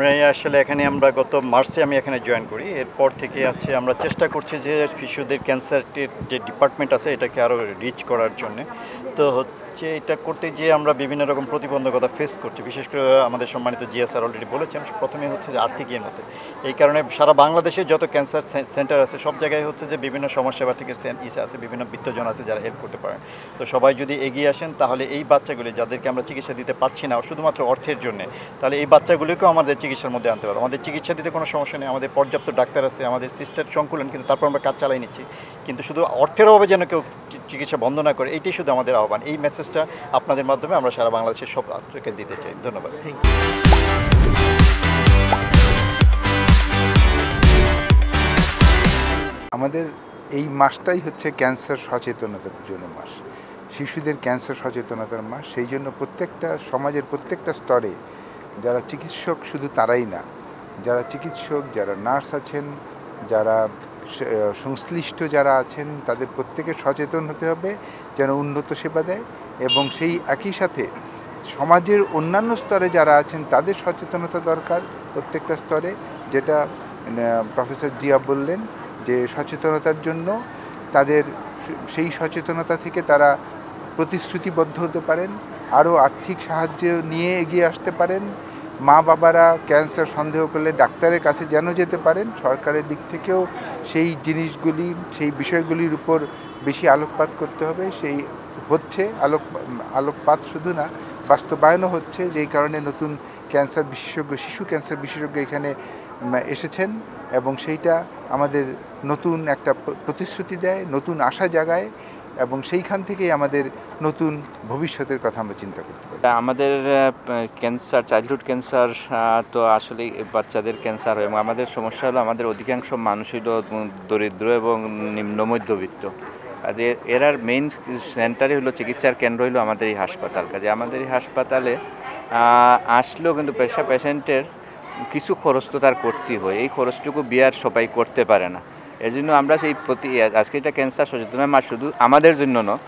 আমরা আসলে এখানে আমরা গত মার্চে আমি এখানে জয়েন করি। এরপর থেকে আমরা চেষ্টা করছি যে শিশুদের ক্যান্সারটির যে ডিপার্টমেন্ট আছে এটাকে আরও রিচ করার জন্যে। তো এটা করতে যেয়ে আমরা বিভিন্ন রকম প্রতিবন্ধকতা ফেস করছি। বিশেষ করে আমাদের সম্মানিত জিয়া স্যার অলরেডি বলেছেন, প্রথমে হচ্ছে যে আর্থিক মতে। এই কারণে সারা বাংলাদেশে যত ক্যান্সার সেন্টার আছে সব জায়গায় হচ্ছে যে বিভিন্ন সমাজসেবা থেকে আছে, বিভিন্ন বিত্তজন আছে যারা হেল্প করতে পারেন। তো সবাই যদি এগিয়ে আসেন তাহলে এই বাচ্চাগুলি যাদেরকে আমরা চিকিৎসা দিতে পারছি না শুধুমাত্র অর্থের জন্যে, তাহলে এই বাচ্চাগুলিকেও আমাদের চিকিৎসার মধ্যে আনতে পারবো। আমাদের চিকিৎসা দিতে কোনো সমস্যা নেই, আমাদের পর্যাপ্ত ডাক্তার আছে, আমাদের সিস্টার সংকুলন, কিন্তু তারপর আমরা কাজ চালাই নিচ্ছি। কিন্তু শুধু অর্থের অভাবে যেন কেউ চিকিৎসা বন্ধ না করে, এইটাই শুধু আমাদের আহ্বান। এই মেসেজটা আপনাদের মাধ্যমে আমরা সারা বাংলাদেশের সব আত্মকে দিতে চাই। ধন্যবাদ। আমাদের এই মাসটাই হচ্ছে ক্যান্সার সচেতনতার জন্য মাস, শিশুদের ক্যান্সার সচেতনতার মাস। সেই জন্য প্রত্যেকটা সমাজের প্রত্যেকটা স্তরে যারা চিকিৎসক, শুধু তারাই না, যারা চিকিৎসক, যারা নার্স আছেন, যারা সংশ্লিষ্ট যারা আছেন, তাদের প্রত্যেকে সচেতন হতে হবে যেন উন্নত সেবা দেয়। এবং সেই একই সাথে সমাজের অন্যান্য স্তরে যারা আছেন তাদের সচেতনতা দরকার প্রত্যেকটা স্তরে, যেটা প্রফেসর জিয়া বললেন যে সচেতনতার জন্য তাদের সেই সচেতনতা থেকে তারা প্রতিশ্রুতিবদ্ধ হতে পারেন, আরও আর্থিক সাহায্য নিয়ে এগিয়ে আসতে পারেন। মা বাবারা ক্যান্সার সন্দেহ করলে ডাক্তারের কাছে যেন যেতে পারেন। সরকারের দিক থেকেও সেই জিনিসগুলি, সেই বিষয়গুলির উপর বেশি আলোকপাত করতে হবে। সেই হচ্ছে আলোকপাত শুধু না, বাস্তবায়নও হচ্ছে। যেই কারণে নতুন ক্যান্সার বিশেষজ্ঞ, শিশু ক্যান্সার বিশেষজ্ঞ এখানে এসেছেন এবং সেইটা আমাদের নতুন একটা প্রতিশ্রুতি দেয়, নতুন আশা জাগায় এবং সেইখান থেকেই আমাদের নতুন ভবিষ্যতের কথা আমরা চিন্তা করতে পারি। আমাদের ক্যান্সার, চাইল্ডহুড ক্যান্সার তো আসলে বাচ্চাদের ক্যান্সার হয় এবং আমাদের সমস্যা হলো আমাদের অধিকাংশ মানুষই দরিদ্র এবং নিম্ন মধ্যবিত্ত। কাজে এরার মেইন সেন্টারই হলো, চিকিৎসার কেন্দ্র হলো আমাদের এই হাসপাতাল। কাজে আমাদের এই হাসপাতালে আসলেও কিন্তু পেশেন্টের কিছু খরচ তো তার করতেই হয়। এই খরচটুকু বিয়ার সবাই করতে পারে না। এই জন্য আমরা সেই আজকে এটা ক্যান্সার সচেতনতা মাস শুধু আমাদের জন্য নয়,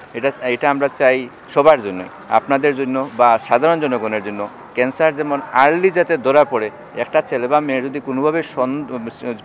এটা আমরা চাই সবার জন্যই, আপনাদের জন্য বা সাধারণ জনগণের জন্য। ক্যান্সার যেমন আর্লি যাতে ধরা পড়ে, একটা ছেলে বা মেয়ে যদি কোনোভাবে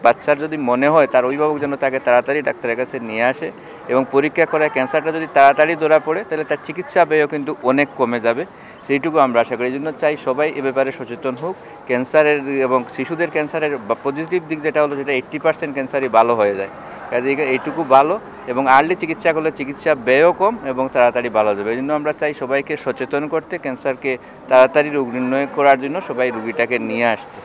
বাচ্চার যদি মনে হয়, তার অভিভাবক যেন তাকে তাড়াতাড়ি ডাক্তারের কাছে নিয়ে আসে এবং পরীক্ষা করে। ক্যান্সারটা যদি তাড়াতাড়ি ধরা পড়ে তাহলে তার চিকিৎসা ব্যয়ও কিন্তু অনেক কমে যাবে। সেইটুকু আমরা আশা করি। এই জন্য চাই সবাই এ ব্যাপারে সচেতন হোক। ক্যান্সারের এবং শিশুদের ক্যান্সারের পজিটিভ দিক যেটা হলো, সেটা 80% ক্যান্সারই ভালো হয়ে যায়। কাজে এইটুকু ভালো এবং আর্লি চিকিৎসা করলে চিকিৎসা ব্যয়ও কম এবং তাড়াতাড়ি ভালো যাবে। এই জন্য আমরা চাই সবাইকে সচেতন করতে, ক্যান্সারকে তাড়াতাড়ি রোগ নির্ণয় করার জন্য সবাই রুগীটাকে নিয়ে আসতে।